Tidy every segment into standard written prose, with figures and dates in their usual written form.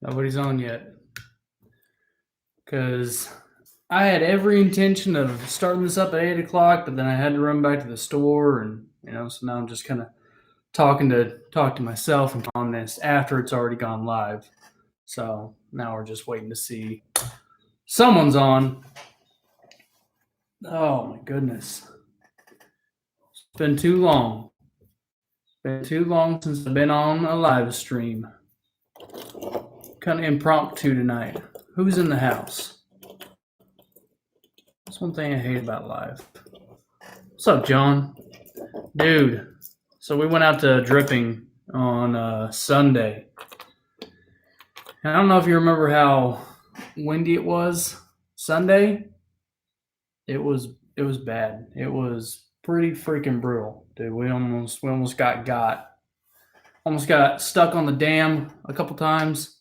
Nobody's on yet. Because I had every intention of starting this up at 8 o'clock, but then I had to run back to the store, and so now I'm just kind of talk to myself and on this after it's already gone live. So now we're just waiting to see someone's on. Oh my goodness. It's been too long. It's been too long since I've been on a live stream. Kind of impromptu tonight. Who's in the house? That's one thing I hate about live. What's up, John? Dude, so we went out to dripping on Sunday. And I don't know if you remember how windy it was Sunday. It was bad. It was pretty freaking brutal, dude. We almost got stuck on the dam a couple times.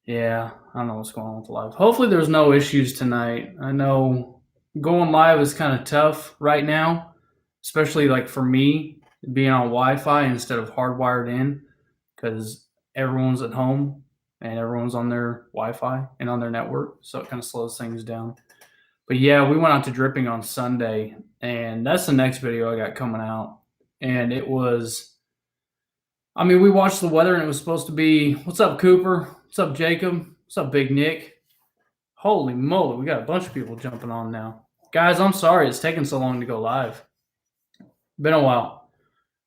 Yeah, I don't know what's going on with live. Hopefully there's no issues tonight. I know going live is kind of tough right now, especially like for me being on Wi-Fi instead of hardwired in, because everyone's at home and everyone's on their Wi-Fi and on their network, so it kind of slows things down. But yeah, we went out to dripping on Sunday, and that's the next video I got coming out. And it was, I mean, we watched the weather and it was supposed to be, what's up, Cooper? What's up, Jacob? What's up, Big Nick? Holy moly, we got a bunch of people jumping on now. Guys, I'm sorry it's taking so long to go live. Been a while.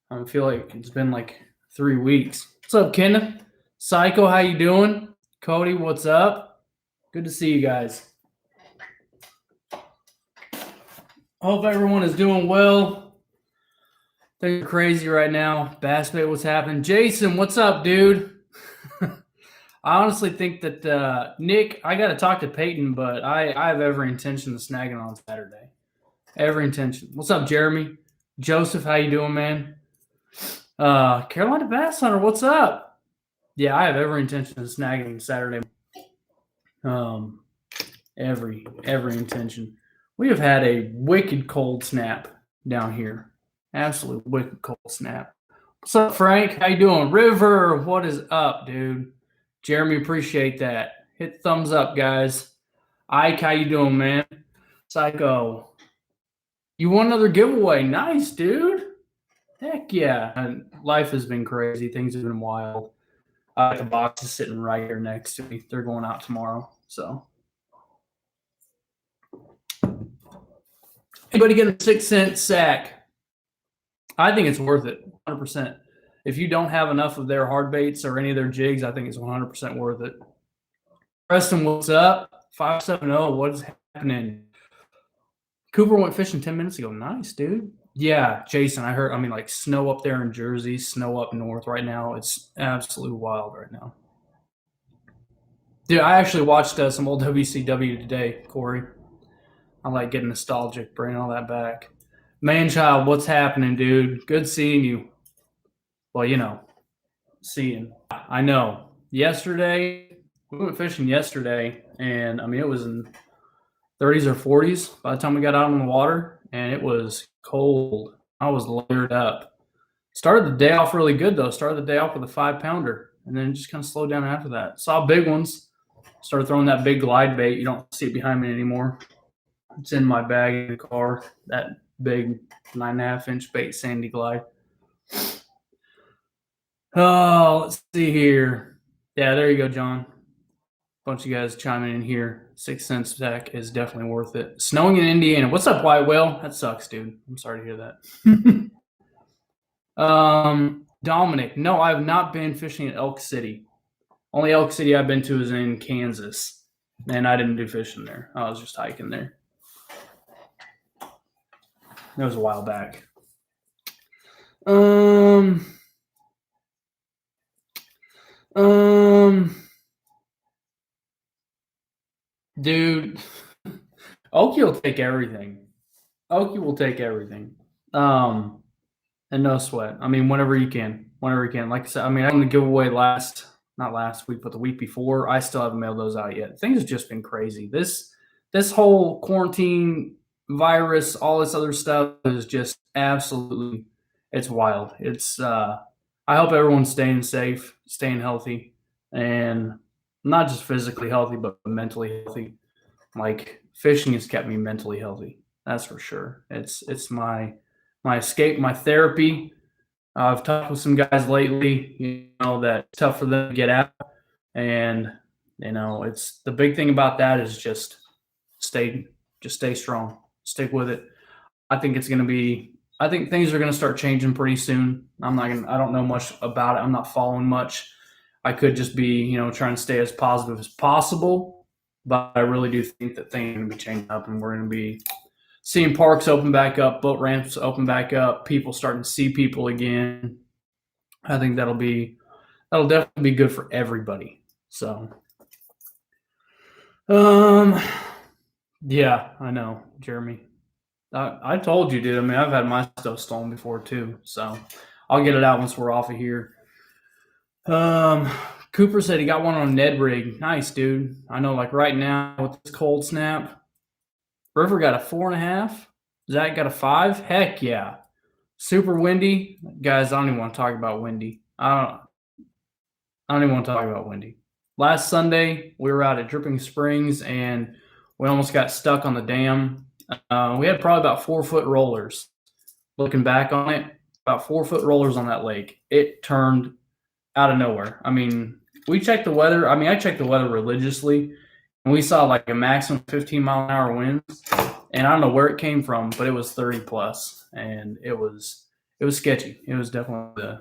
I feel like it's been like 3 weeks. What's up, Kenneth? Psycho, how you doing? Cody, what's up? Good to see you guys. Hope everyone is doing well. Things are crazy right now. Bass Bay, what's happening? Jason, what's up, dude? I honestly think that Nick, I got to talk to Peyton, but I have every intention of snagging on Saturday. Every intention. What's up, Jeremy? Joseph, how you doing, man? Carolina Bass Hunter, what's up? Yeah, I have every intention of snagging Saturday. Every intention. We have had a wicked cold snap down here. Absolute wicked cold snap. What's up, Frank? How you doing? River, what is up, dude? Jeremy, appreciate that. Hit thumbs up, guys. Ike, how you doing, man? Psycho. You won another giveaway. Nice, dude. Heck yeah. And life has been crazy. Things have been wild. The box is sitting right here next to me. They're going out tomorrow. So anybody get a 6-cent sack? I think it's worth it, 100%. If you don't have enough of their hard baits or any of their jigs, I think it's 100% worth it. Preston, what's up? 570, what is happening? Cooper went fishing 10 minutes ago. Nice, dude. Yeah, Jason, I heard, like snow up there in Jersey, snow up north right now. It's absolutely wild right now. Dude, I actually watched some old WCW today, Corey. I like getting nostalgic, bringing all that back. Manchild, what's happening, dude? Good seeing you. Well, seeing. I know. Yesterday, we went fishing yesterday, and it was in 30s or 40s by the time we got out on the water, and it was cold. I was layered up. Started the day off really good, though. Started the day off with a 5-pounder, and then just kind of slowed down after that. Saw big ones. Started throwing that big glide bait. You don't see it behind me anymore. It's in my bag in the car. That big 9.5-inch bait sandy glide. Oh, let's see here. Yeah, there you go, John. Bunch of you guys chiming in here. 6-cent sack is definitely worth it. Snowing in Indiana. What's up, White Whale? That sucks, dude. I'm sorry to hear that. Dominic. No, I have not been fishing at Elk City. Only Elk City I've been to is in Kansas. And I didn't do fishing there. I was just hiking there. That was a while back. Dude, Okie will take everything. Okie will take everything. And no sweat. Whenever you can. Like I said, I won the giveaway not last week, but the week before. I still haven't mailed those out yet. Things have just been crazy. This whole quarantine virus, all this other stuff is just it's wild. I hope everyone's staying safe, staying healthy. and not just physically healthy, but mentally healthy. Like fishing has kept me mentally healthy. That's for sure. It's my escape, my therapy. I've talked with some guys lately, that it's tough for them to get out, and it's the big thing about that is stay stay strong, stick with it. I think it's going to be. I think things are going to start changing pretty soon. I don't know much about it. I'm not following much. I could just be, trying to stay as positive as possible. But I really do think that things are going to be changing up, and we're going to be seeing parks open back up, boat ramps open back up, people starting to see people again. I think that'll definitely be good for everybody. So, yeah, I know, Jeremy. I told you, dude. I mean, I've had my stuff stolen before too, so I'll get it out once we're off of here. Cooper said he got one on Ned rig. Nice, dude. I know, like right now with this cold snap, River got a 4.5. Zach got a 5. Heck yeah. Super windy, guys. I don't even want to talk about windy. I don't even want to talk about windy. Last Sunday, we were out at Dripping Springs and we almost got stuck on the dam. We had probably about 4-foot rollers. Looking back on it, about 4-foot rollers on that lake. It turned out of nowhere. I mean, we checked the weather. I mean, I checked the weather religiously, and we saw like a maximum 15-mile-an-hour wind. And I don't know where it came from, but it was 30 plus, and it was sketchy. It was definitely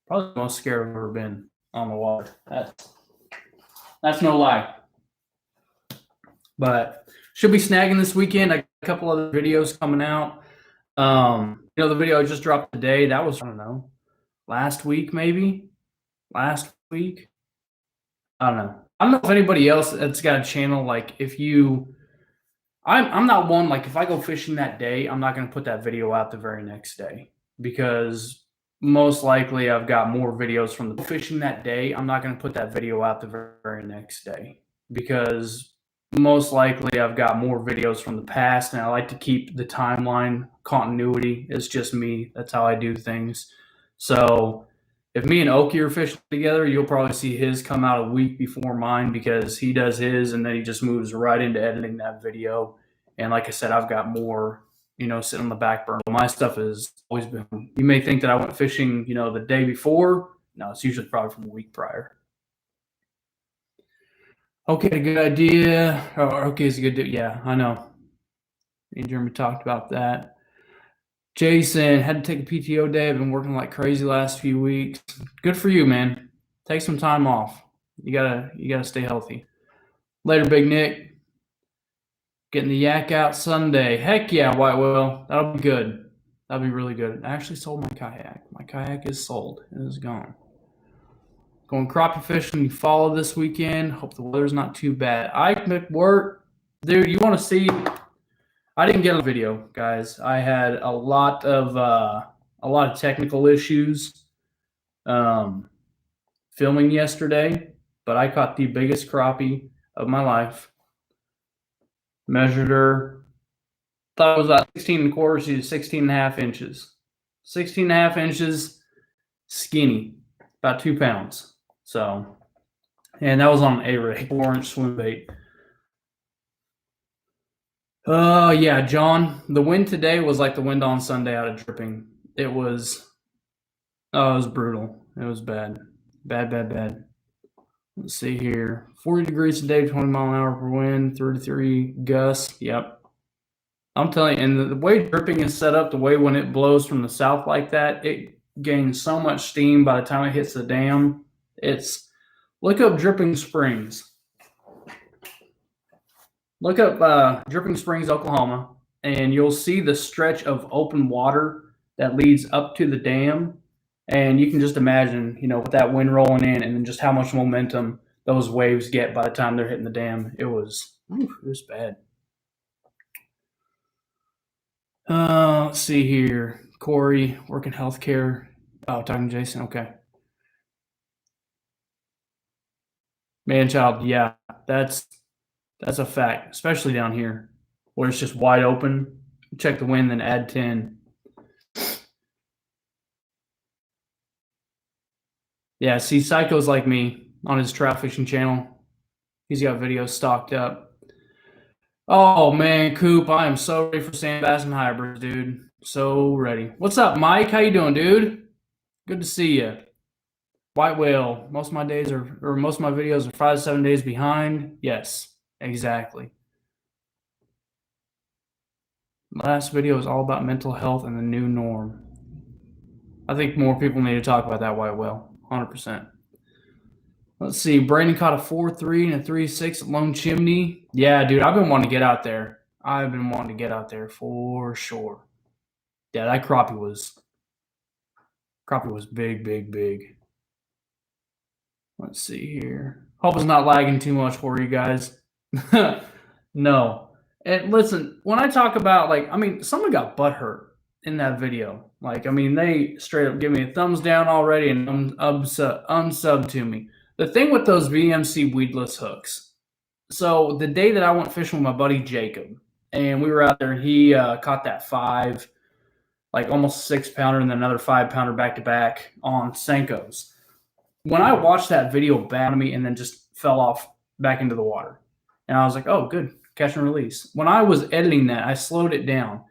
probably the most scared I've ever been on the water. That's no lie. But should be snagging this weekend. I got a couple other videos coming out. The video I just dropped today, that was, I don't know, last week maybe? Last week? I don't know. I don't know if anybody else that's got a channel, like if you I'm not one, like if I go fishing that day, I'm not going to put that video out the very next day because most likely I've got more videos from the fishing that day. I'm not going to put that video out the very next day because most likely I've got more videos from the past, and I like to keep the timeline continuity. It's just me. That's how I do things. So if me and Oki are fishing together, you'll probably see his come out a week before mine because he does his and then he just moves right into editing that video. And like I said, I've got more, sitting on the back burner. My stuff has always been, you may think that I went fishing, the day before. No, it's usually probably from a week prior. Okay, good idea. Okay, it's a good idea. Yeah, I know. Me and Jeremy talked about that. Jason had to take a PTO day. I've been working like crazy last few weeks. Good for you, man. Take some time off. You gotta stay healthy. Later, Big Nick. Getting the yak out Sunday. Heck yeah, White Will. That'll be good. That'll be really good. I actually sold my kayak. My kayak is sold. It is gone. Going crappie fishing fall this weekend. Hope the weather's not too bad. Ike McWhort, dude, you want to see? I didn't get a video, guys. I had a lot of technical issues filming yesterday, but I caught the biggest crappie of my life. Measured her. Thought it was about 16 and a quarter. She's 16 and a half inches. 16 and a half inches, skinny, about 2 pounds. So, and that was on an A-rig, 4-inch swim bait. Yeah, John. The wind today was like the wind on Sunday out of Dripping. It was brutal. It was bad. Bad. Let's see here. 40 degrees today, 20 mile an hour per wind, 33 gusts. Yep. I'm telling you, and the way Dripping is set up, the way when it blows from the south like that, it gains so much steam by the time it hits the dam. Look up Dripping Springs. Look up Dripping Springs, Oklahoma, and you'll see the stretch of open water that leads up to the dam. And you can just imagine, with that wind rolling in and then just how much momentum those waves get by the time they're hitting the dam. It was bad. Let's see here. Corey, working healthcare. Oh, talking to Jason. Okay. Man child, yeah, that's a fact, especially down here where it's just wide open. Check the wind, then add 10. Yeah, see, psychos like me, on his trout fishing channel. He's got videos stocked up. Oh man, Coop, I am so ready for sand bass and hybrids, dude. So ready. What's up, Mike? How you doing, dude? Good to see you. White whale. Most of my videos are 5 to 7 days behind. Yes, exactly. Last video was all about mental health and the new norm. I think more people need to talk about that white whale. 100%. Let's see. Brandon caught a 4.3 and a 3.6 at Lone Chimney. Yeah, dude, I've been wanting to get out there. I've been wanting to get out there for sure. Yeah, that crappie was big, big, big. Let's see here. Hope it's not lagging too much for you guys. No. And listen, when I talk about, like, I mean, someone got butthurt in that video. Like, I mean, they straight up give me a thumbs down already and unsub to me. The thing with those VMC weedless hooks. So the day that I went fishing with my buddy Jacob, and we were out there, and he caught that 5, like almost 6-pounder, and then another 5-pounder back to back on Senkos. When I watched that video back on me and then just fell off back into the water, and I was like, oh, good, catch and release. When I was editing that, I slowed it down,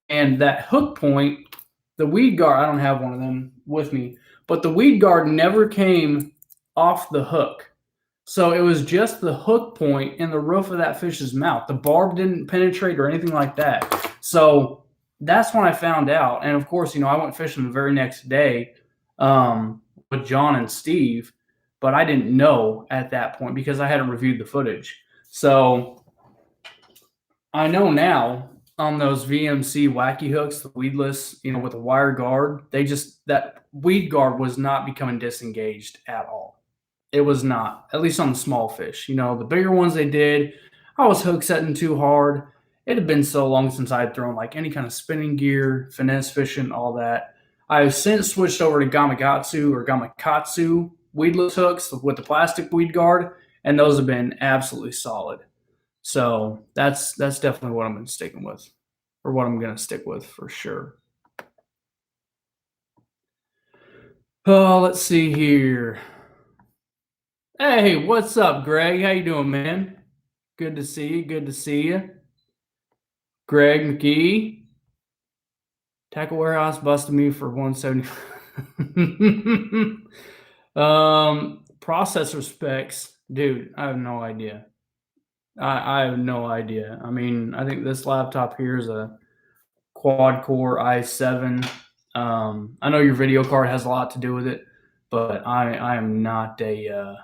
and that hook point, the weed guard, I don't have one of them with me, but the weed guard never came off the hook. So it was just the hook point in the roof of that fish's mouth. The barb didn't penetrate or anything like that. So that's when I found out. And of course, I went fishing the very next day with John and Steve, but I didn't know at that point because I hadn't reviewed the footage. So I know now on those VMC wacky hooks, the weedless, with a wire guard, that weed guard was not becoming disengaged at all. It was not, at least on the small fish. The bigger ones they did, I was hook setting too hard. It had been so long since I had thrown like any kind of spinning gear, finesse fishing, all that. I have since switched over to Gamakatsu weedless hooks with the plastic weed guard, and those have been absolutely solid. So that's definitely what I'm going to stick with, or what I'm going to stick with for sure. Oh, let's see here. Hey, what's up, Greg? How you doing, man? Good to see you. Good to see you. Greg McGee. Tackle Warehouse busted me for 170. Processor specs. Dude, I have no idea. I have no idea. I mean, I think this laptop here is a quad-core i7. I know your video card has a lot to do with it, but I am not a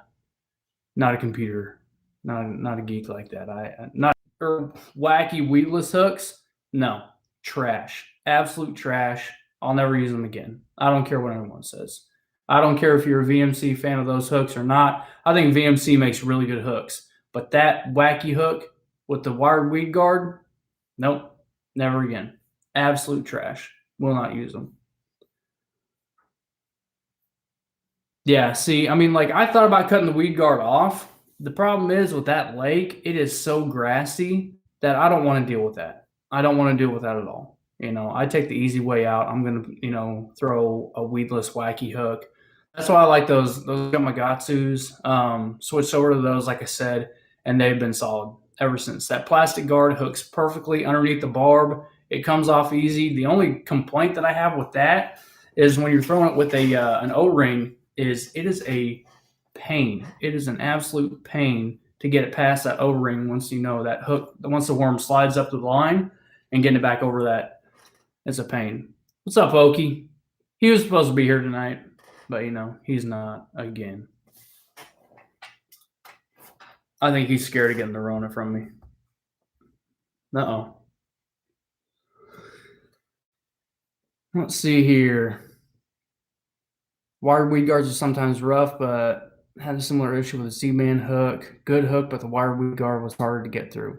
computer, not a geek like that. Not wacky weedless hooks. No, trash, absolute trash. I'll never use them again. I don't care what anyone says. I don't care if you're a VMC fan of those hooks or not. I think VMC makes really good hooks, but that wacky hook with the wired weed guard, nope, never again. Absolute trash. Will not use them. Yeah, see, I mean, like, I thought about cutting the weed guard off. The problem is with that lake, it is so grassy that I don't want to deal with that. I don't want to deal with that at all. I take the easy way out. I'm going to, throw a weedless wacky hook. That's why I like those Gamakatsus. Switched over to those, like I said, and they've been solid ever since. That plastic guard hooks perfectly underneath the barb. It comes off easy. The only complaint that I have with that is when you're throwing it with an O-ring, it is a pain. It is an absolute pain to get it past that O-ring once that hook, once the worm slides up to the line and getting it back over that. It's a pain. What's up, Okie? He was supposed to be here tonight, but he's not again. I think he's scared of getting the Rona from me. Uh-oh. Let's see here. Wired weed guards are sometimes rough, but had a similar issue with a Z-Man hook. Good hook, but the wired weed guard was harder to get through.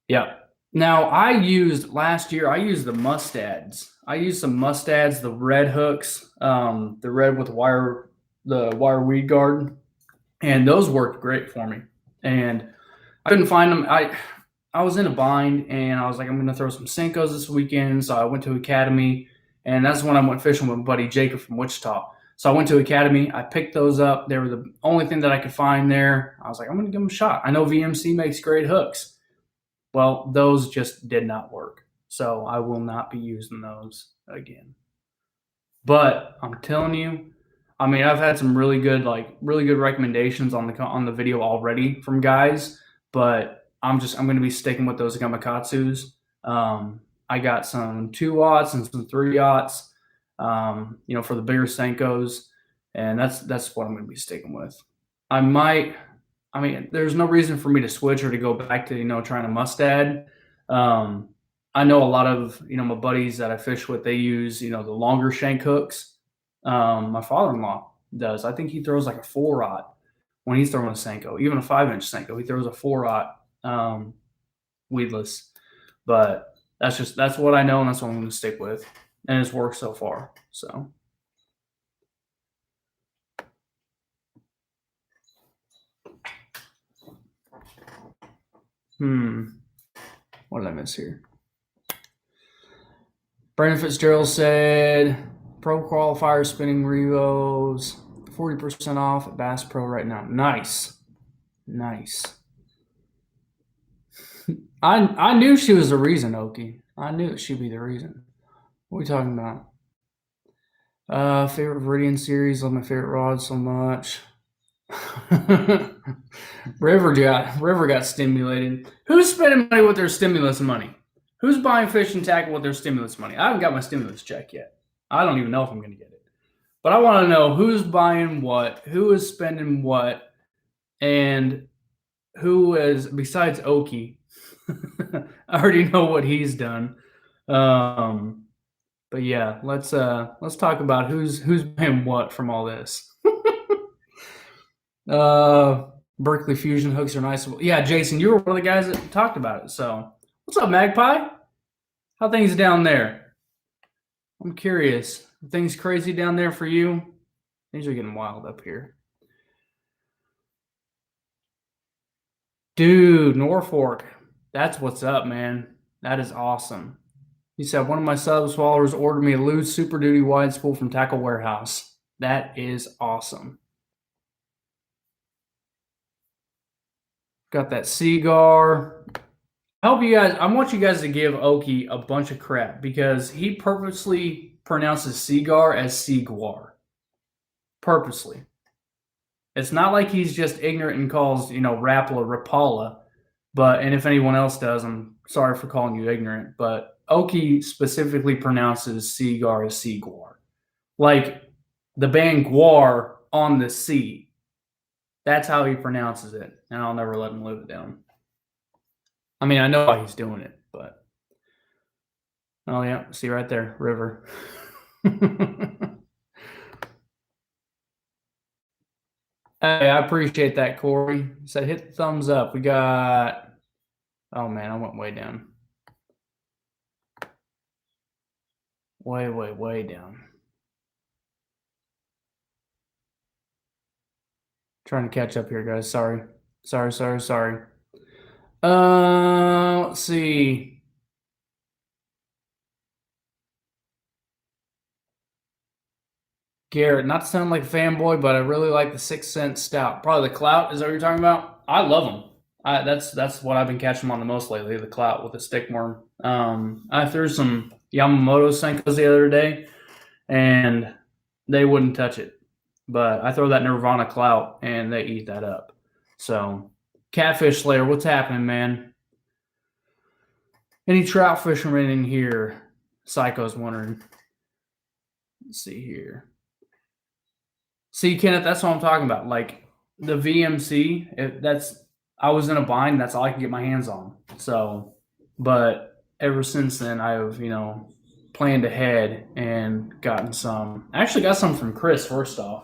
Yeah. Now, last year, I used the Mustads. I used some Mustads, the red hooks, the red with the wire weed guard, and those worked great for me. And I couldn't find them. I was in a bind, and I was like, I'm going to throw some Senkos this weekend. So I went to Academy, and that's when I went fishing with my buddy Jacob from Wichita. So I went to Academy. I picked those up. They were the only thing that I could find there. I was like, I'm going to give them a shot. I know VMC makes great hooks. Well, those just did not work. So I will not be using those again. But I'm telling you, I mean, I've had some really good recommendations on the video already from guys, but I'm going to be sticking with those Gamakatsus. I got some 2 aughts and some 3 aughts, for the bigger Senkos, and that's what I'm going to be sticking with. I might I mean, there's no reason for me to switch or to go back to, trying to mustad. Um, I know a lot of, my buddies that I fish with, they use, the longer shank hooks. My father-in-law does. I think he throws like a 4-aught when he's throwing a Senko, even a 5-inch Senko. He throws a 4-aught weedless. But that's what I know, and that's what I'm going to stick with. And it's worked so far. So. What did I miss here? Brandon Fitzgerald said, Pro Qualifier spinning Revos, 40% off at Bass Pro right now. Nice. I knew she was the reason, Okie. I knew that she'd be the reason. What are we talking about? Favorite Viridian series, love my favorite rod so much. River got stimulated. Who's spending money with their stimulus money? Who's buying fishing tackle with their stimulus money? I haven't got my stimulus check yet. I don't even know if I'm going to get it. But I want to know who's buying what, who is spending what, and who is, besides Okie, I already know what he's done. But yeah, let's talk about who's buying what from all this. Berkeley Fusion hooks are nice. Yeah, Jason, you were one of the guys that talked about it. So, what's up, Magpie? How things down there? I'm curious. Are things crazy down there for you? Things are getting wild up here. Dude, Norfolk. That's what's up, man. That is awesome. He said, one of my sub swallowers ordered me a loose Super Duty wide spool from Tackle Warehouse. That is awesome. Got that Seagar. I want you guys to give Okie a bunch of crap because he purposely pronounces Seagar as Seaguar. Purposely. It's not like he's just ignorant and calls, Rapala Rapala. And if anyone else does, I'm sorry for calling you ignorant. But Okie specifically pronounces Seagar as Seaguar. Like the band Guar on the sea. That's how he pronounces it. And I'll never let him live it down. I mean, I know why he's doing it, but. Oh, yeah. See right there. River. Hey, I appreciate that, Corey. He said hit the thumbs up. We got. Oh, man. I went way down. Way down. Trying to catch up here, guys. Sorry. Let's see. Garrett, not to sound like a fanboy, but I really like the 6 cent stout. Probably the Clout. Is that what you're talking about? I love them. That's what I've been catching them on the most lately, the Clout with the stickworm. I threw some Yamamoto Senkos the other day, and they wouldn't touch it. But I throw that Nirvana Clout, and they eat that up. So, Catfish Slayer, what's happening, man? Any trout fishermen in here? Psycho's wondering. Let's see here. See, Kenneth, that's what I'm talking about. Like the VMC, I was in a bind. That's all I could get my hands on. So, but ever since then, I've planned ahead and gotten some. I actually got some from Chris. First off,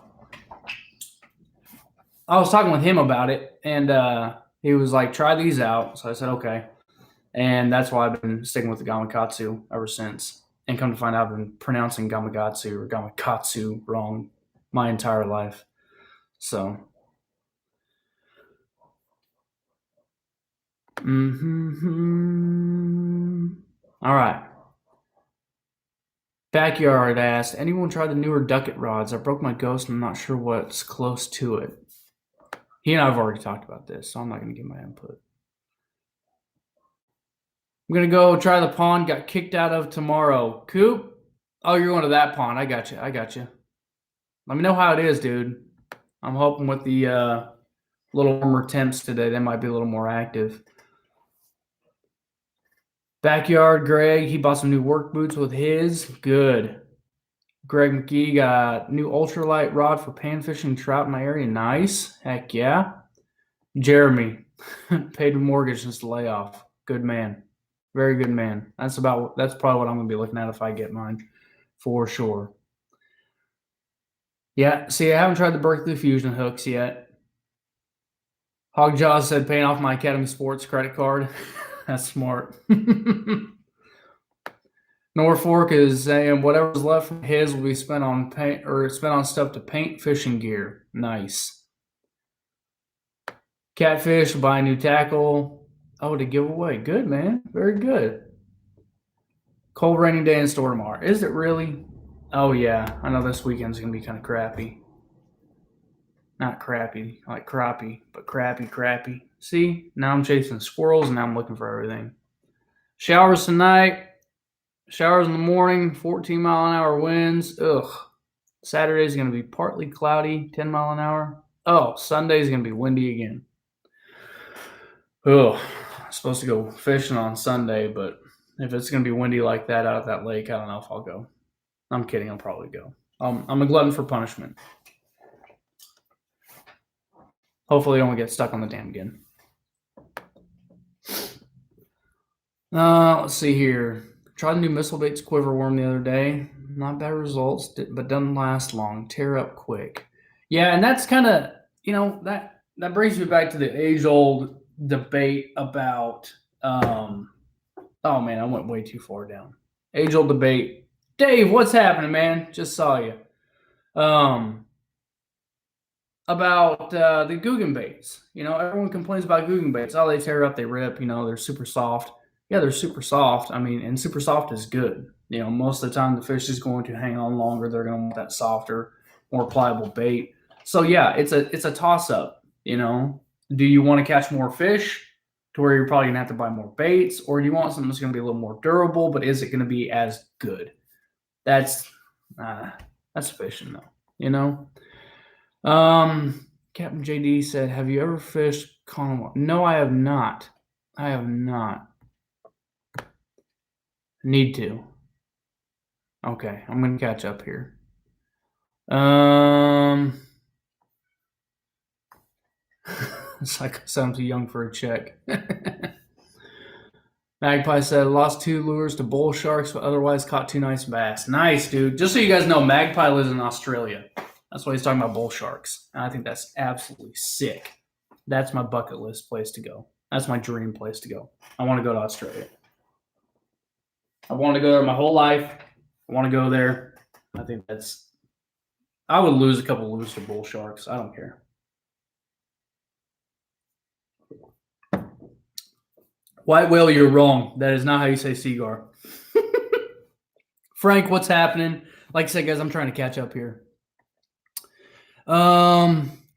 I was talking with him about it, and he was like, "Try these out." So I said, "Okay," and that's why I've been sticking with the Gamakatsu ever since. And come to find out, I've been pronouncing Gamakatsu or Gamakatsu wrong my entire life. So. All right. Backyard asked, anyone try the newer Ducket rods? I broke my Ghost and I'm not sure what's close to it. He and I have already talked about this, so I'm not going to give my input. I'm going to go try the pond got kicked out of tomorrow. Coop? Oh, you're going to that pond. I got you. Let me know how it is, dude. I'm hoping with the little warmer temps today, they might be a little more active. Backyard, Greg, he bought some new work boots with his. Good. Greg McGee got new ultralight rod for panfishing trout in my area. Nice. Heck yeah. Jeremy, paid mortgage since the layoff. Good man. Very good man. That's probably what I'm going to be looking at if I get mine. For sure. Yeah, see, I haven't tried the Berkeley Fusion hooks yet. Hogjaw said paying off my Academy Sports credit card. That's smart. Norfolk is saying whatever's left from his will be spent on paint or spent on stuff to paint fishing gear. Nice. Catfish will buy a new tackle. Oh, to give away. Good, man. Very good. Cold raining day in store tomorrow. Is it really? Oh, yeah. I know this weekend's going to be kind of crappy. Not crappy, like crappie, but crappy. See? Now I'm chasing squirrels and now I'm looking for everything. Showers tonight. Showers in the morning. 14-mile-an-hour winds. Ugh. Saturday's going to be partly cloudy. 10-mile-an-hour. Oh, Sunday's going to be windy again. Ugh. I'm supposed to go fishing on Sunday, but if it's going to be windy like that out at that lake, I don't know if I'll go. I'm kidding. I'll probably go. I'm a glutton for punishment. Hopefully I don't get stuck on the dam again. Let's see here. Tried the new Missile Baits quiver worm the other day. Not bad results, but doesn't last long. Tear up quick. Yeah, and that's kind of, that brings me back to the age-old debate about, oh man, I went way too far down. Age-old debate. Dave, what's happening, man? Just saw you. About the Guggen baits. Everyone complains about Guggen baits. Oh, they tear up, they rip, they're super soft. Yeah, they're super soft. I mean, and super soft is good. Most of the time the fish is going to hang on longer. They're going to want that softer, more pliable bait. So yeah, it's a toss-up. Do you want to catch more fish to where you're probably going to have to buy more baits, or do you want something that's going to be a little more durable, but is it going to be as good? That's fishing though. Captain JD said, have you ever fished Connemara? No, I have not. Need to. Okay, I'm going to catch up here. It's like I sound too young for a check. Magpie said, lost 2 lures to bull sharks, but otherwise caught 2 nice bass. Nice, dude. Just so you guys know, Magpie lives in Australia. That's why he's talking about bull sharks. And I think that's absolutely sick. That's my bucket list place to go. That's my dream place to go. I want to go to Australia. I want to go there my whole life. I want to go there. I think I would lose a couple lures to bull sharks. I don't care. White whale, you're wrong. That is not how you say seaguar. Frank, what's happening? Like I said, guys, I'm trying to catch up here.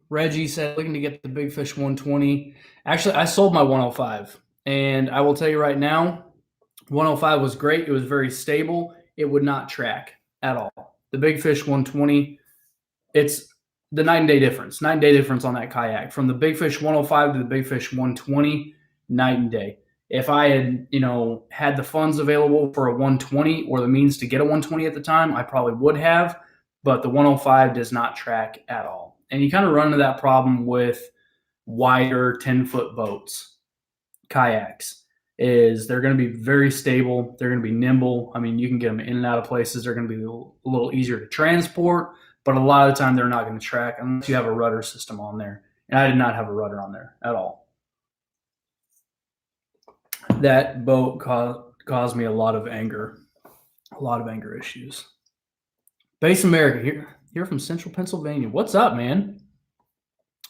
Reggie said, looking to get the Big Fish 120. Actually, I sold my 105. And I will tell you right now, 105 was great. It was very stable. It would not track at all. The Big Fish 120, it's the night and day difference. Night and day difference on that kayak. From the Big Fish 105 to the Big Fish 120, night and day. If I had, had the funds available for a 120 or the means to get a 120 at the time, I probably would have. But the 105 does not track at all. And you kind of run into that problem with wider 10-foot boats, kayaks, is they're going to be very stable. They're going to be nimble. I mean, you can get them in and out of places. They're going to be a little easier to transport, but a lot of the time they're not going to track unless you have a rudder system on there. And I did not have a rudder on there at all. That boat caused me a lot of anger issues. Base America here from Central Pennsylvania. What's up, man?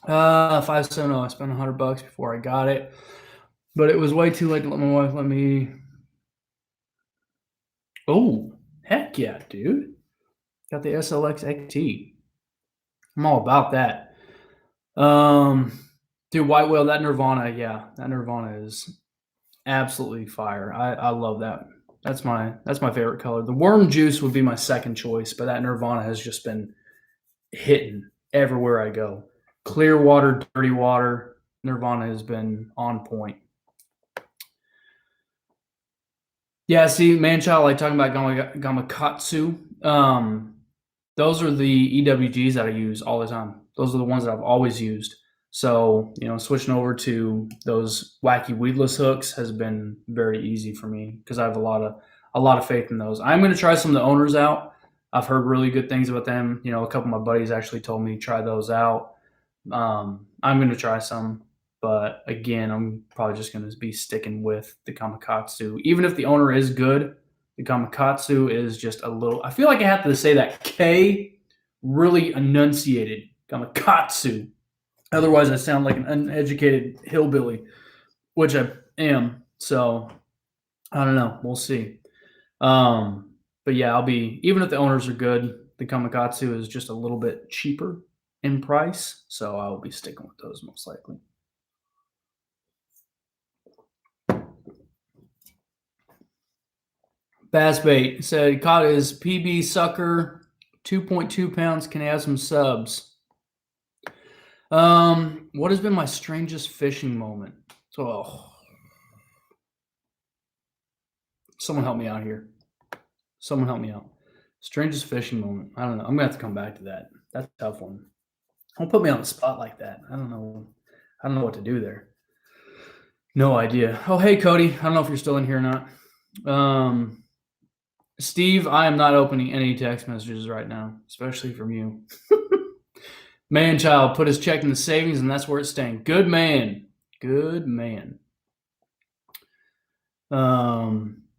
570. I spent $100 before I got it, but it was way too late to let my wife let me. Oh, Heck yeah, dude. Got the SLX XT. I'm all about that. Dude, white whale, that Nirvana, yeah, that Nirvana is absolutely fire. I love that. That's my favorite color. The worm juice would be my second choice, but that Nirvana has just been hitting everywhere I go. Clear water, dirty water, Nirvana has been on point. Yeah, see, Manchild, like talking about Gamakatsu. Those are the EWGs that I use all the time. Those are the ones that I've always used. So, switching over to those wacky weedless hooks has been very easy for me because I have a lot of faith in those. I'm going to try some of the owners out. I've heard really good things about them. A couple of my buddies actually told me to try those out. I'm going to try some, but again, I'm probably just going to be sticking with the Gamakatsu. Even if the owner is good, the Gamakatsu is just a little. I feel like I have to say that K really enunciated Gamakatsu. Otherwise, I sound like an uneducated hillbilly, which I am. So I don't know. We'll see. But yeah, I'll be, even if the owners are good, the Gamakatsu is just a little bit cheaper in price. So I will be sticking with those most likely. Bass Bait said, caught his PB sucker, 2.2 pounds. Can I have some subs? What has been my strangest fishing moment? Someone help me out here. Someone help me out. Strangest fishing moment. I don't know. I'm gonna have to come back to that. That's a tough one. Don't put me on the spot like that. I don't know what to do there. No idea. Oh, hey Cody. I don't know if you're still in here or not. Steve, I am not opening any text messages right now, especially from you. Manchild put his check in the savings, and that's where it's staying. Good man. Good man.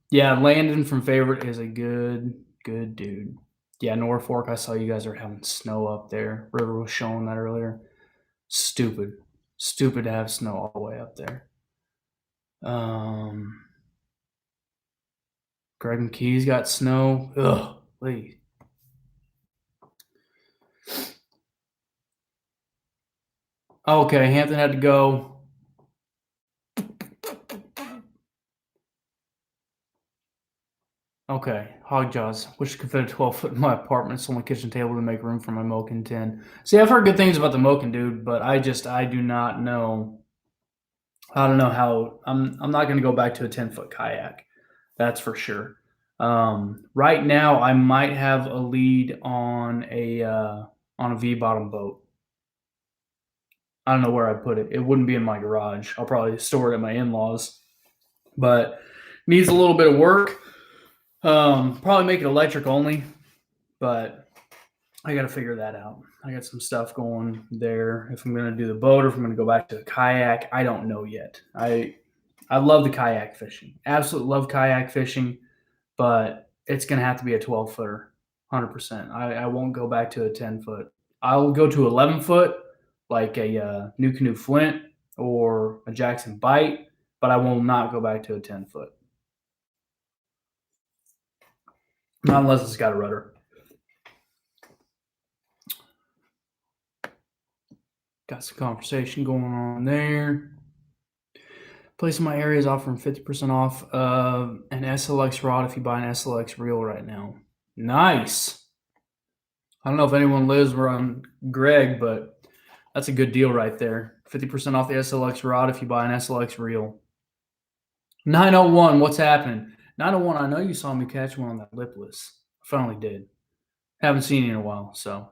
Yeah, Landon from Favorite is a good dude. Yeah, Norfolk, I saw you guys are having snow up there. River was showing that earlier. Stupid to have snow all the way up there. Greg McKee's got snow. Ugh, please. Okay, Hampton had to go. Okay, Hogjaws. Wish I could fit a 12-foot in my apartment. It's only kitchen table to make room for my Moken 10. See, I've heard good things about the Moken, dude, but I do not know. I don't know how. I'm not going to go back to a 10-foot kayak. That's for sure. Right now, I might have a lead on a V-bottom boat. I don't know where I'd put it. It wouldn't be in my garage. I'll probably store it at my in-laws, but needs a little bit of work. Probably make it electric only, but I got to figure that out. I got some stuff going there. If I'm going to do the boat or if I'm going to go back to the kayak, I don't know yet. I love the kayak fishing. Absolutely love kayak fishing, but it's going to have to be a 12-footer, 100%. I won't go back to a 10-foot. I'll go to 11-foot, like a New Canoe Flint or a Jackson Bite, but I will not go back to a 10-foot. Not unless it's got a rudder. Got some conversation going on there. Place in my area is offering 50% off an SLX rod if you buy an SLX reel right now. Nice. I don't know if anyone lives around Greg, but that's a good deal right there. 50% off the SLX rod if you buy an SLX reel. 901, what's happening? 901, I know you saw me catch one on that lipless. I finally did. Haven't seen you in a while, so.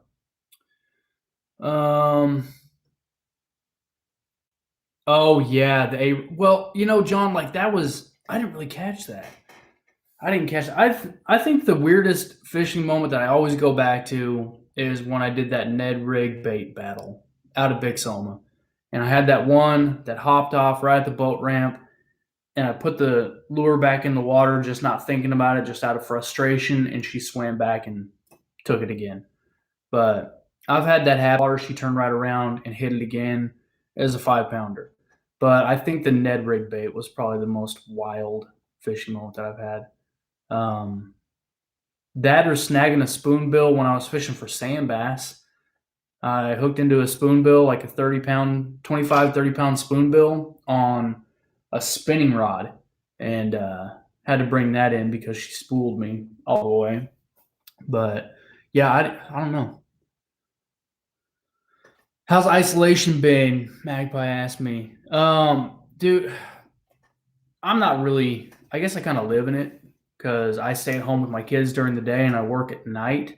Oh yeah, well, John, like that was, I didn't really catch that. I didn't catch it. I think the weirdest fishing moment that I always go back to is when I did that Ned rig bait battle out of Big Selma. And I had that one that hopped off right at the boat ramp, and I put the lure back in the water, just not thinking about it, just out of frustration, and she swam back and took it again. But I've had that happen. She turned right around and hit it again as a 5-pounder. But I think the Ned rig bait was probably the most wild fishing moment that I've had. That or snagging a spoonbill when I was fishing for sand bass. I hooked into a spoonbill, like a 30-pound, 25, 30-pound spoonbill on a spinning rod, and had to bring that in because she spooled me all the way. But yeah, I don't know. How's isolation been? Magpie asked me. Dude, I'm not really. I guess I kind of live in it because I stay at home with my kids during the day and I work at night.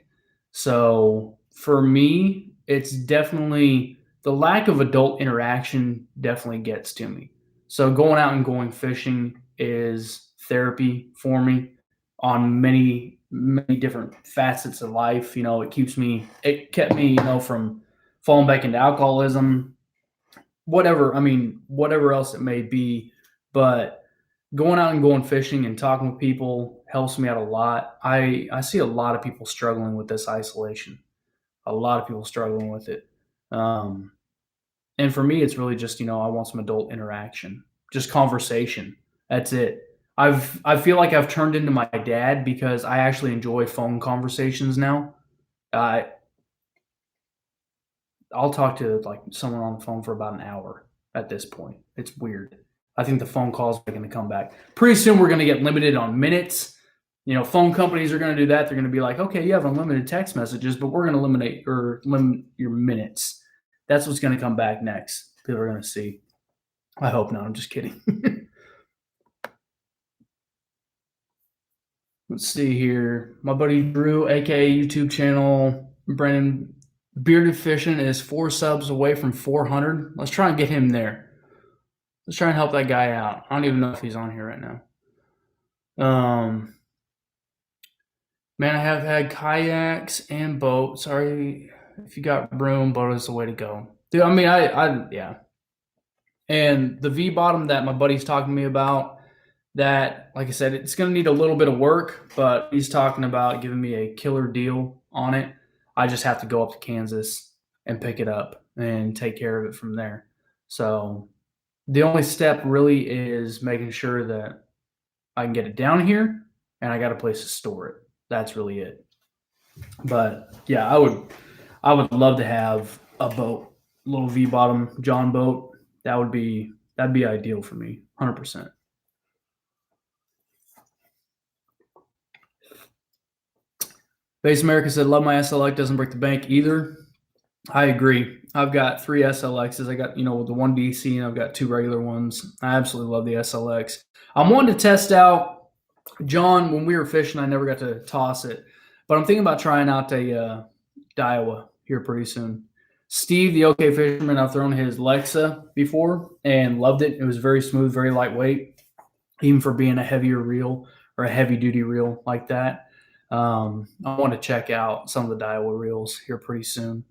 So for me, it's definitely the lack of adult interaction definitely gets to me. So going out and going fishing is therapy for me on many different facets of life. It kept me, from falling back into alcoholism, whatever. I mean, whatever else it may be, but going out and going fishing and talking with people helps me out a lot. I see a lot of people struggling with this isolation. A lot of people struggling with it. Um, and for me, it's really just, I want some adult interaction, just conversation. That's it. I feel like I've turned into my dad because I actually enjoy phone conversations now. Uh, I'll talk to like someone on the phone for about an hour at this point. It's weird. I think the phone calls are going to come back. Pretty soon we're going to get limited on minutes. Phone companies are going to do that. They're going to be like, okay, you have unlimited text messages, but we're going to limit your minutes. That's what's going to come back next. People are going to see. I hope not. I'm just kidding. Let's see here. My buddy Drew, aka YouTube channel, Brandon Bearded Fishing, is 4 subs away from 400. Let's try and get him there. Let's try and help that guy out. I don't even know if he's on here right now. Man, I have had kayaks and boat. Sorry if you got room, boat is the way to go. Dude, I mean, yeah. And the V bottom that my buddy's talking to me about, that, like I said, it's going to need a little bit of work, but he's talking about giving me a killer deal on it. I just have to go up to Kansas and pick it up and take care of it from there. So the only step really is making sure that I can get it down here and I got a place to store it. That's really it. But yeah, I would love to have a boat, little V bottom John boat. That'd be ideal for me, 100%. Base America said, "Love my SLX, doesn't break the bank either." I agree. I've got 3 SLXs. I got, with the one DC, and I've got 2 regular ones. I absolutely love the SLX. I'm wanting to test out John. When we were fishing, I never got to toss it, but I'm thinking about trying out a Daiwa here pretty soon. Steve, the OK Fisherman, I've thrown his Lexa before and loved it. It was very smooth, very lightweight, even for being a heavier reel or a heavy duty reel like that. I want to check out some of the Daiwa reels here pretty soon.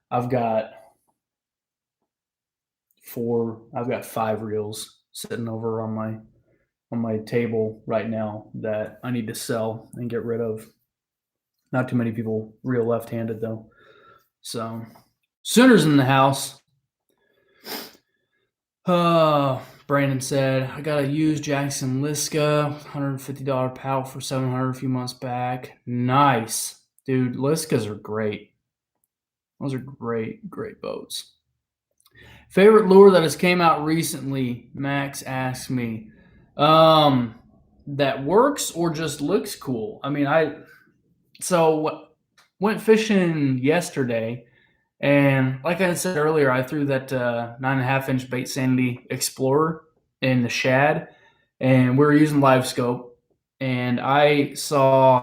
I've got 5 reels sitting over on my table right now that I need to sell and get rid of. Not too many people reel left-handed though. So Sooners in the house. Brandon said, I got a used Jackson Liska, $150 PAL for $700 a few months back. Nice. Dude, Liskas are great. Those are great boats. Favorite lure that has came out recently, Max asked me. That works or just looks cool? I mean, went fishing yesterday, and like I said earlier, I threw that 9.5-inch Bait Sanity Explorer in the shad, and we were using live scope, and I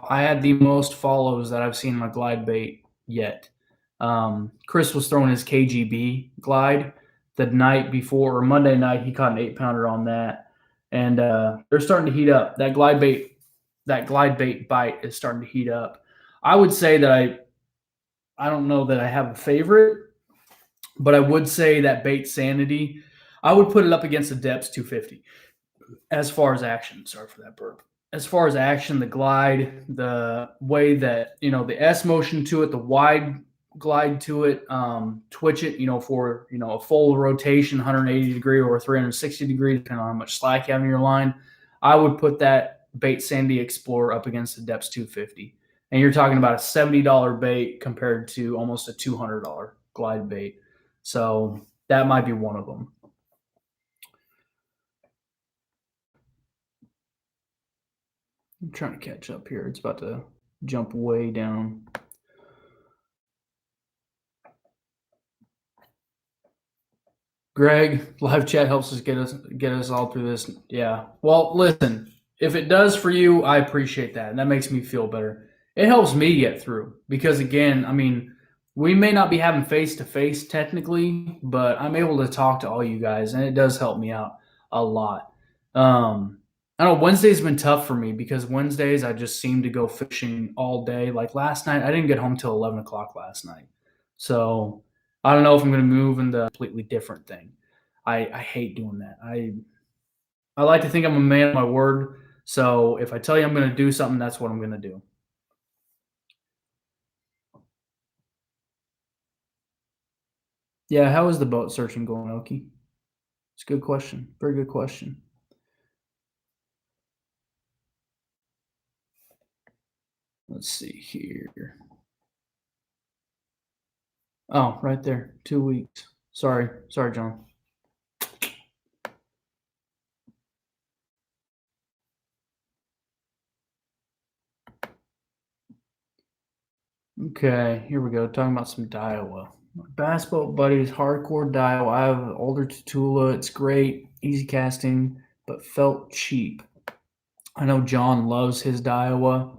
had the most follows that I've seen on a glide bait yet. Chris was throwing his KGB glide the night before, or Monday night. He caught an 8-pounder on that, and they're starting to heat up. That glide bait bite is starting to heat up. I would say that I don't know that I have a favorite, but I would say that Bait Sanity, I would put it up against the Depths 250 as far as action. Sorry for that burp. As far as action, the glide, the way that, the S motion to it, the wide glide to it, twitch it, for, a full rotation, 180 degree or 360 degree, depending on how much slack you have in your line. I would put that Bait Sandy Explorer up against the Depths 250. And you're talking about a $70 bait compared to almost a $200 glide bait. So that might be one of them. I'm trying to catch up here. It's about to jump way down. Greg, live chat helps us get us all through this. Yeah. Well, listen, if it does for you, I appreciate that, and that makes me feel better. It helps me get through because, again, I mean, we may not be having face to face technically, but I'm able to talk to all you guys, and it does help me out a lot. I know Wednesday's been tough for me because Wednesdays I just seem to go fishing all day. Like last night, I didn't get home till 11 o'clock last night, so I don't know if I'm going to move into a completely different thing. I hate doing that. I like to think I'm a man of my word. So if I tell you I'm going to do something, that's what I'm going to do. Yeah, how is the boat searching going, Oki? It's a good question. Very good question. Let's see here. Oh, right there. 2 weeks. Sorry, John. Okay, here we go. Talking about some Daiwa. My Bass Boat Buddies hardcore Daiwa. I have an older Tatula. It's great, easy casting, but felt cheap. I know John loves his Daiwa.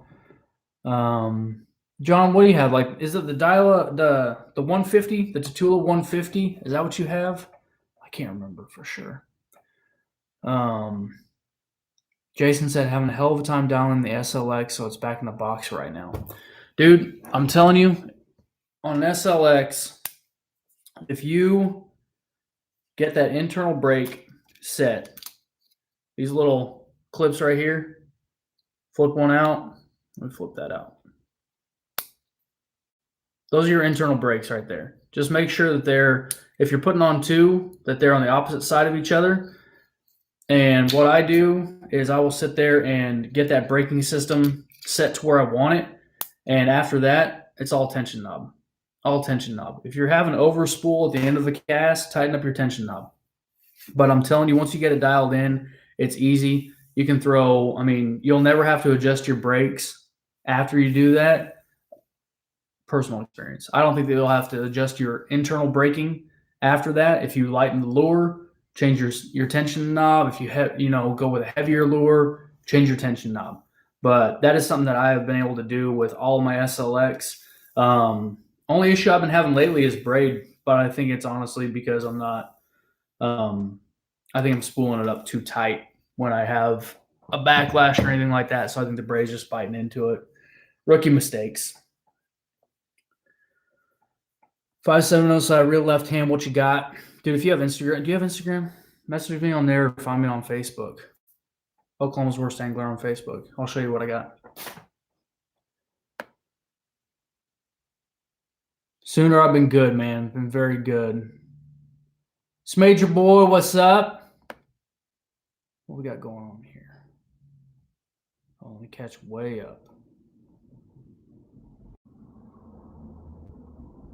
John, what do you have? Like, is it the Daiwa, the 150, the Tatula 150? Is that what you have? I can't remember for sure. Jason said having a hell of a time downloading the SLX, so it's back in the box right now. Dude, I'm telling you, on an SLX, if you get that internal brake set, these little clips right here, flip one out. Let me flip that out. Those are your internal brakes right there. Just make sure that they're, if you're putting on two, that they're on the opposite side of each other. And what I do is I will sit there and get that braking system set to where I want it. And after that, it's all tension knob. All tension knob. If you're having overspool at the end of the cast, tighten up your tension knob. But I'm telling you, once you get it dialed in, it's easy. You can throw, I mean, you'll never have to adjust your brakes after you do that. Personal experience. I don't think that you'll have to adjust your internal braking after that. If you lighten the lure, change your tension knob. If you go with a heavier lure, change your tension knob. But that is something that I have been able to do with all my SLX. Only issue I've been having lately is braid, but I think it's honestly because I'm not. I think I'm spooling it up too tight when I have a backlash or anything like that. So I think the braid's just biting into it. Rookie mistakes. 570 side, real left hand. What you got, dude? If you have Instagram, do you have Instagram? Message me on there. Or find me on Facebook. Oklahoma's Worst Angler on Facebook. I'll show you what I got. Sooner, I've been good, man. Been very good. Major boy, what's up? What we got going on here? Oh, let me catch way up.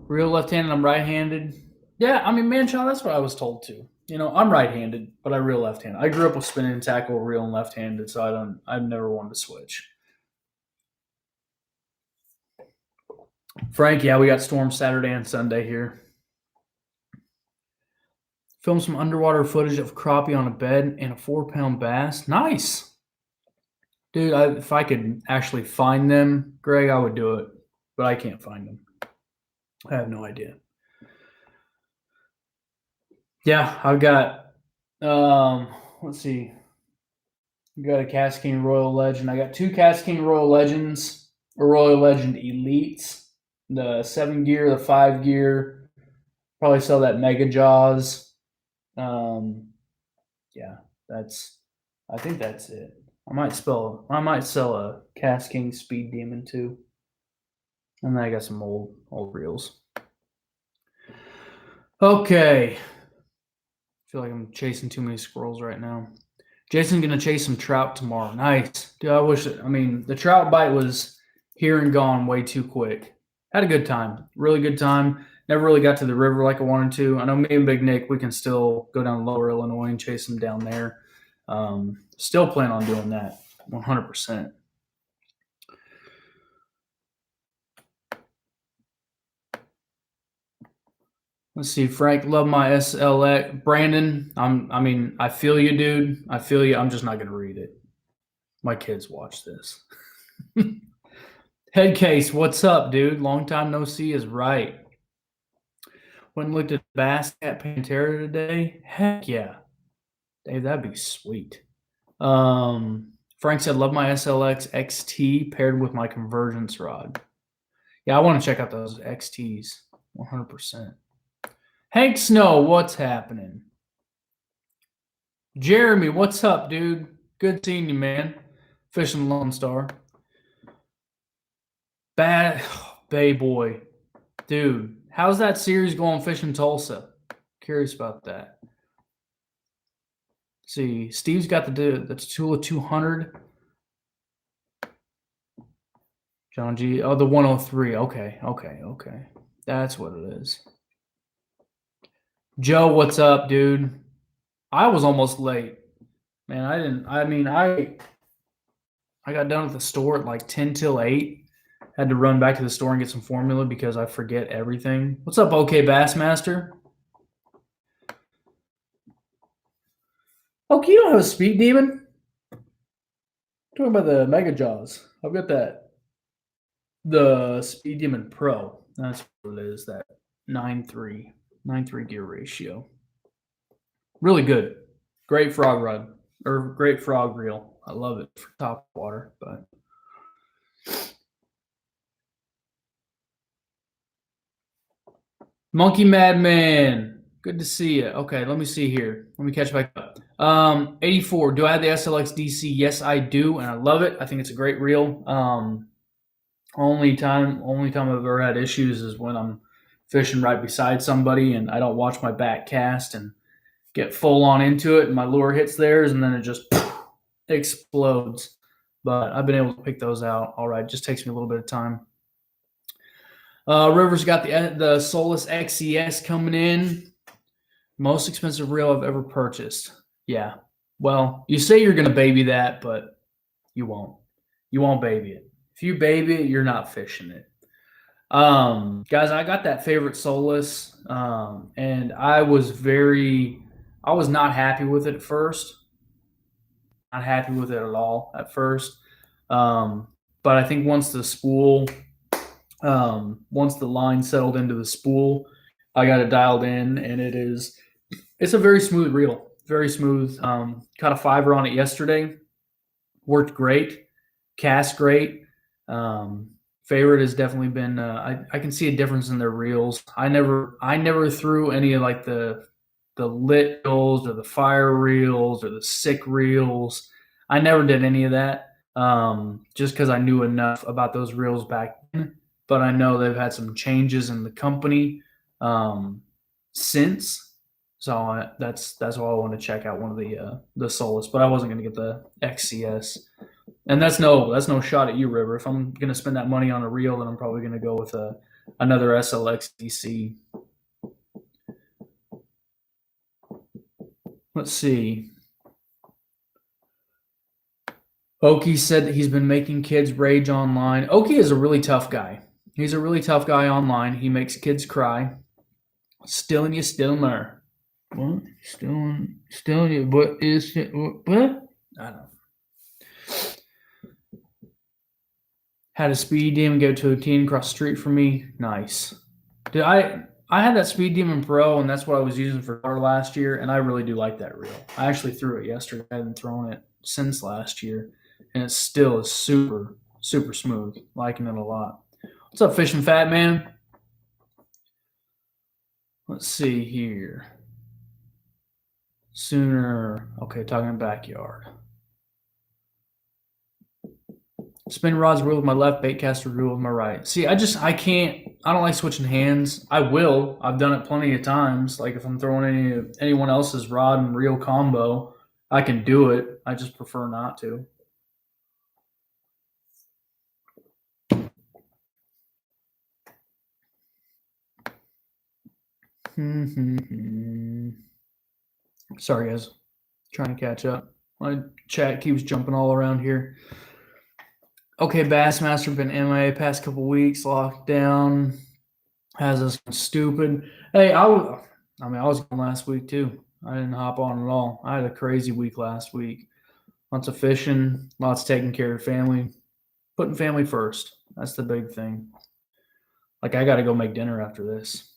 Real left-handed, I'm right-handed. Yeah, I mean, man, child, that's what I was told too. You know, I'm right-handed, but I reel left-handed. I grew up with spinning and tackle, reel and left-handed, so I've never wanted to switch. Frank, yeah, we got storms Saturday and Sunday here. Film some underwater footage of crappie on a bed and a 4-pound bass. Nice. Dude, if I could actually find them, Greg, I would do it, but I can't find them. I have no idea. Yeah, I've got, let's see. You got a Cast King Royal Legend. I got 2 Cast King Royal Legends, or Royal Legend Elites. The 7 gear, the 5 gear. Probably sell that Mega Jaws. Yeah, I think that's it. I might sell a Cast King Speed Demon too. And then I got some old reels. Okay. I feel like I'm chasing too many squirrels right now. Jason's gonna chase some trout tomorrow. Nice, dude. The trout bite was Here and gone way too quick. Had a good time. Really good time. Never really got to the river like I wanted to. I know me and Big Nick, we can still go down to Lower Illinois and chase them down there. Still plan on doing that 100%. Let's see, Frank, love my SLX. Brandon, I feel you, dude. I feel you. I'm just not going to read it. My kids watch this. Headcase, what's up, dude? Long time no see is right. Went and looked at Bass Cat Pantera today. Heck yeah. Dave, that'd be sweet. Frank said, love my SLX XT paired with my convergence rod. Yeah, I want to check out those XTs 100%. Hank Snow, what's happening? Jeremy, what's up, dude? Good seeing you, man. Fishing Lone Star. Bay Boy. Dude, how's that series going fishing Tulsa? Curious about that. Let's see, Steve's got the Tula 200. John G. Oh, the 103. Okay. That's what it is. Joe, what's up, dude? I was almost late. Man, I got done at the store at like 10 till 8. Had to run back to the store and get some formula because I forget everything. What's up, OK Bassmaster? Oh, you don't have a speed demon? I'm talking about the Mega Jaws. I've got that. The Speed Demon Pro. That's what it is, that 9.3 gear ratio. Really good. Great frog rod. Or great frog reel. I love it for top water, but Monkey Madman. Good to see you. Okay, let me see here. Let me catch back up. 84. Do I have the SLX DC? Yes, I do, and I love it. I think it's a great reel. Only time I've ever had issues is when I'm fishing right beside somebody and I don't watch my back cast and get full on into it, and my lure hits theirs, and then it just explodes. But I've been able to pick those out. All right, just takes me a little bit of time. River's got the Solus XCS coming in. Most expensive reel I've ever purchased. Yeah. Well, you say you're going to baby that, but you won't. You won't baby it. If you baby it, you're not fishing it. Guys, I got that favorite Solus, and I was not happy with it at first. Not happy with it at all at first. But I think once the line settled into the spool, I got it dialed in, and it's a very smooth reel. Very smooth. Caught a fiver on it yesterday. Worked great. Cast great. Favorite has definitely been. I can see a difference in their reels. I never threw any of like the lit reels or the fire reels or the sick reels. I never did any of that. Just because I knew enough about those reels back then. But I know they've had some changes in the company since. So that's why I want to check out one of the Solus. But I wasn't going to get the XCS. And that's no shot at you, River. If I'm going to spend that money on a reel, then I'm probably going to go with another SLX DC. Let's see. Oki said that he's been making kids rage online. Oki is a really tough guy. He's a really tough guy online. He makes kids cry. Still in you, still there. What? Still you. What is it? What? I don't know. Had a Speed Demon go to a teen across the street from me. Nice. Dude, I had that Speed Demon Pro, and that's what I was using for last year, and I really do like that reel. I actually threw it yesterday. I haven't thrown it since last year, and it still is super, super smooth. Liking it a lot. What's up, Fishing Fat Man? Let's see here. Sooner. Okay, talking backyard. Spin rod's rule with my left, bait caster rule with my right. See, I don't like switching hands. I will. I've done it plenty of times. Like if I'm throwing anyone else's rod and reel combo, I can do it. I just prefer not to. Sorry, guys. Trying to catch up. My chat keeps jumping all around here. Okay, Bassmaster been MIA past couple weeks, locked down. Has us stupid. Hey, I was gone last week too. I didn't hop on at all. I had a crazy week last week. Lots of fishing, lots taking care of family, putting family first. That's the big thing. Like, I got to go make dinner after this.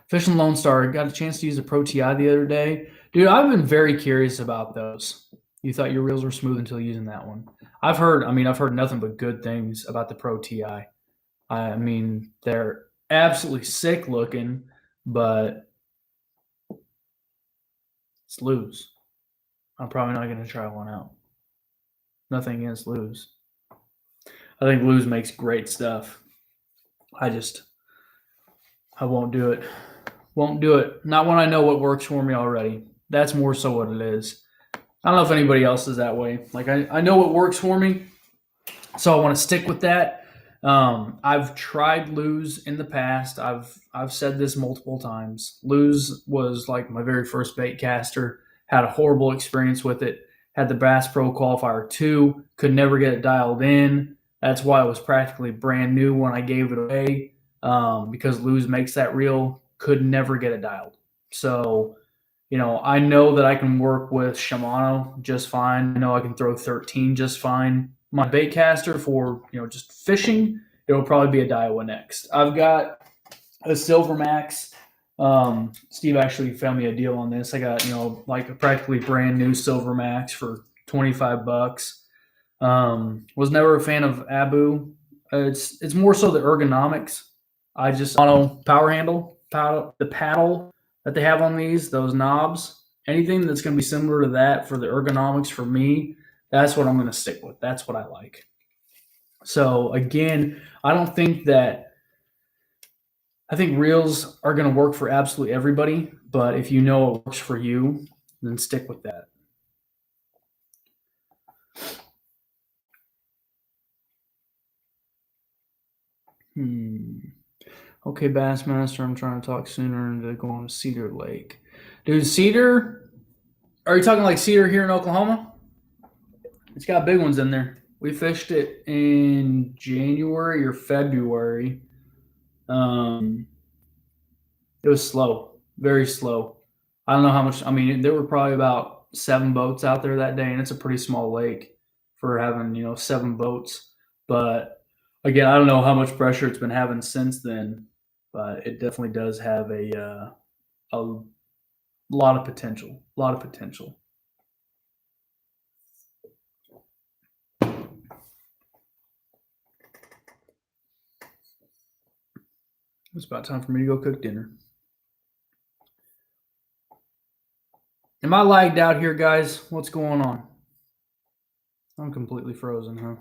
Fishing Lone Star, got a chance to use a Pro TI the other day. Dude, I've been very curious about those. You thought your reels were smooth until using that one. I've heard nothing but good things about the Pro TI. I mean, they're absolutely sick looking, but it's Lew's. I'm probably not going to try one out. Nothing against Lew's. I think Lew's makes great stuff. I won't do it. Won't do it. Not when I know what works for me already. That's more so what it is. I don't know if anybody else is that way. Like, I know what works for me, so I want to stick with that. I've tried Lew's in the past. I've said this multiple times. Lew's was like my very first bait caster. Had a horrible experience with it. Had the Bass Pro Qualifier 2. Could never get it dialed in. That's why it was practically brand new when I gave it away, because Lew's makes that reel. Could never get it dialed. So, I know that I can work with Shimano just fine. I know I can throw 13 just fine. My bait caster for, just fishing, it'll probably be a Daiwa next. I've got a Silver Max. Steve actually found me a deal on this. I got, like a practically brand new Silver Max for $25. Was never a fan of Abu. It's more so the ergonomics. I just power handle, the paddle that they have on those knobs. Anything that's going to be similar to that for the ergonomics for me, that's what I'm going to stick with. That's what I like. So again, I think reels are going to work for absolutely everybody, but if you know what works for you, then stick with that. Okay, Bassmaster, I'm trying to talk sooner into going to Cedar Lake. Dude, Cedar, are you talking like Cedar here in Oklahoma? It's got big ones in there. We fished it in January or February. It was slow, very slow. I don't know how much. There were probably about 7 boats out there that day, and it's a pretty small lake for having 7 boats. But again, I don't know how much pressure it's been having since then, but it definitely does have a lot of potential. A lot of potential. It's about time for me to go cook dinner. Am I lagged out here, guys? What's going on? I'm completely frozen, huh?